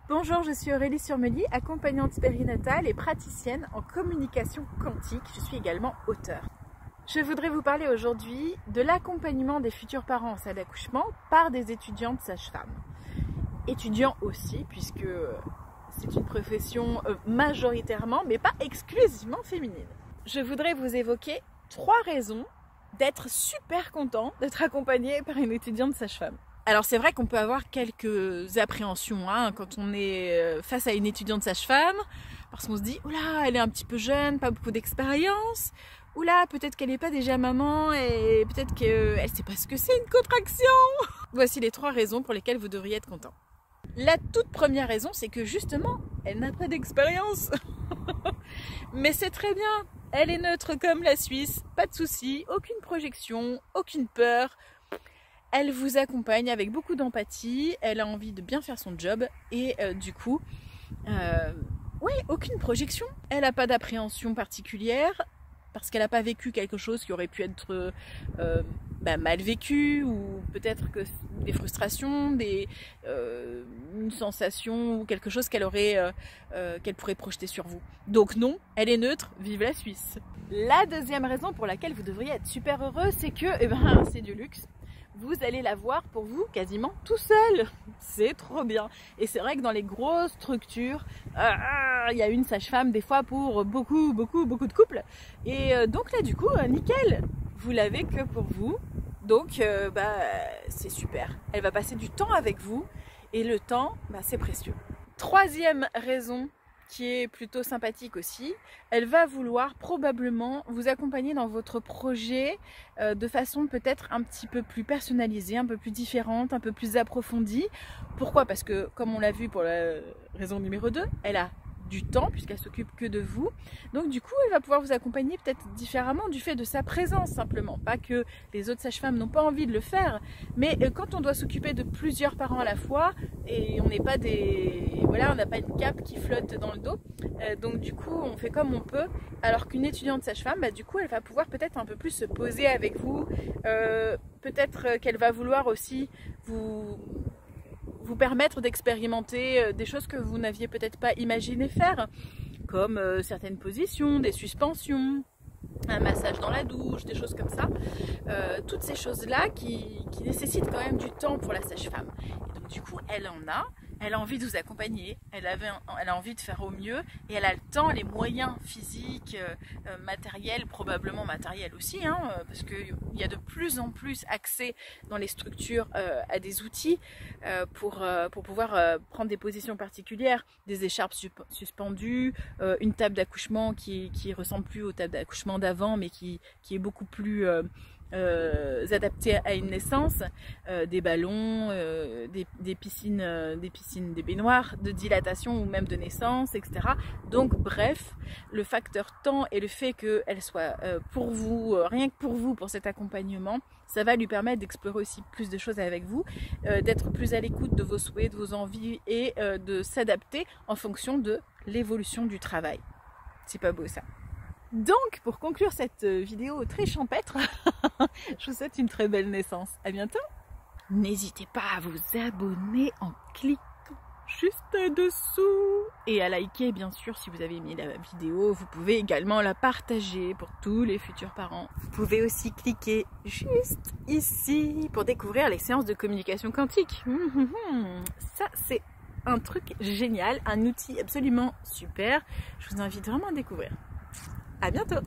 Bonjour, je suis Aurélie Surmely, accompagnante périnatale et praticienne en communication quantique. Je suis également auteure. Je voudrais vous parler aujourd'hui de l'accompagnement des futurs parents en salle d'accouchement par des étudiantes sages-femmes. Étudiants aussi, puisque c'est une profession majoritairement, mais pas exclusivement féminine. Je voudrais vous évoquer 3 raisons d'être super content d'être accompagné par une étudiante sage-femme. Alors c'est vrai qu'on peut avoir quelques appréhensions quand on est face à une étudiante sage-femme, parce qu'on se dit « Oula, elle est un petit peu jeune, pas beaucoup d'expérience », « Oula, peut-être qu'elle n'est pas déjà maman et peut-être qu'elle ne sait pas ce que c'est une contraction ». Voici les 3 raisons pour lesquelles vous devriez être content. La toute première raison, c'est que justement, elle n'a pas d'expérience. Mais c'est très bien, elle est neutre comme la Suisse, pas de soucis, aucune projection, aucune peur. Elle vous accompagne avec beaucoup d'empathie, elle a envie de bien faire son job et du coup, aucune projection. Elle n'a pas d'appréhension particulière parce qu'elle n'a pas vécu quelque chose qui aurait pu être mal vécu ou peut-être que des frustrations, une sensation ou quelque chose qu'elle pourrait projeter sur vous. Donc non, elle est neutre, vive la Suisse. La deuxième raison pour laquelle vous devriez être super heureux, c'est que c'est du luxe. Vous allez la voir pour vous quasiment tout seul. C'est trop bien. Et c'est vrai que dans les grosses structures, il y a une sage-femme des fois pour beaucoup de couples. Et donc là du coup, nickel, vous l'avez que pour vous. Donc c'est super. Elle va passer du temps avec vous et le temps, c'est précieux. Troisième raison qui est plutôt sympathique aussi, elle va vouloir probablement vous accompagner dans votre projet de façon peut-être un petit peu plus personnalisée, un peu plus différente, un peu plus approfondie. Pourquoi? Parce que comme on l'a vu pour la raison numéro 2, elle a du temps puisqu'elle s'occupe que de vous. Donc du coup, elle va pouvoir vous accompagner peut-être différemment du fait de sa présence simplement. Pas que les autres sages-femmes n'ont pas envie de le faire, mais quand on doit s'occuper de plusieurs parents à la fois et on n'est pas on n'a pas une cape qui flotte dans le dos. Donc du coup, on fait comme on peut. Alors qu'une étudiante sage-femme, du coup, elle va pouvoir peut-être un peu plus se poser avec vous. Peut-être qu'elle va vouloir aussi vous permettre d'expérimenter des choses que vous n'aviez peut-être pas imaginé faire, comme certaines positions, des suspensions, un massage dans la douche, des choses comme ça. Toutes ces choses-là qui nécessitent quand même du temps pour la sage-femme. Et donc du coup, elle a envie de vous accompagner, elle a envie de faire au mieux et elle a le temps, les moyens physiques, matériels, probablement matériels aussi, parce qu'il y a de plus en plus accès dans les structures à des outils pour pouvoir prendre des positions particulières, des écharpes suspendues, une table d'accouchement qui ressemble plus aux tables d'accouchement d'avant mais qui est beaucoup plus adapté à une naissance, des ballons, des piscines, des baignoires de dilatation ou même de naissance, etc. Donc bref, le facteur temps et le fait qu'elle soit pour vous, rien que pour vous, pour cet accompagnement, ça va lui permettre d'explorer aussi plus de choses avec vous, d'être plus à l'écoute de vos souhaits, de vos envies et de s'adapter en fonction de l'évolution du travail. C'est pas beau ça? Donc, pour conclure cette vidéo très champêtre, je vous souhaite une très belle naissance. À bientôt! N'hésitez pas à vous abonner en cliquant juste dessous et à liker, bien sûr, si vous avez aimé la vidéo. Vous pouvez également la partager pour tous les futurs parents. Vous pouvez aussi cliquer juste ici pour découvrir les séances de communication quantique. Ça, c'est un truc génial, un outil absolument super. Je vous invite vraiment à découvrir. À bientôt!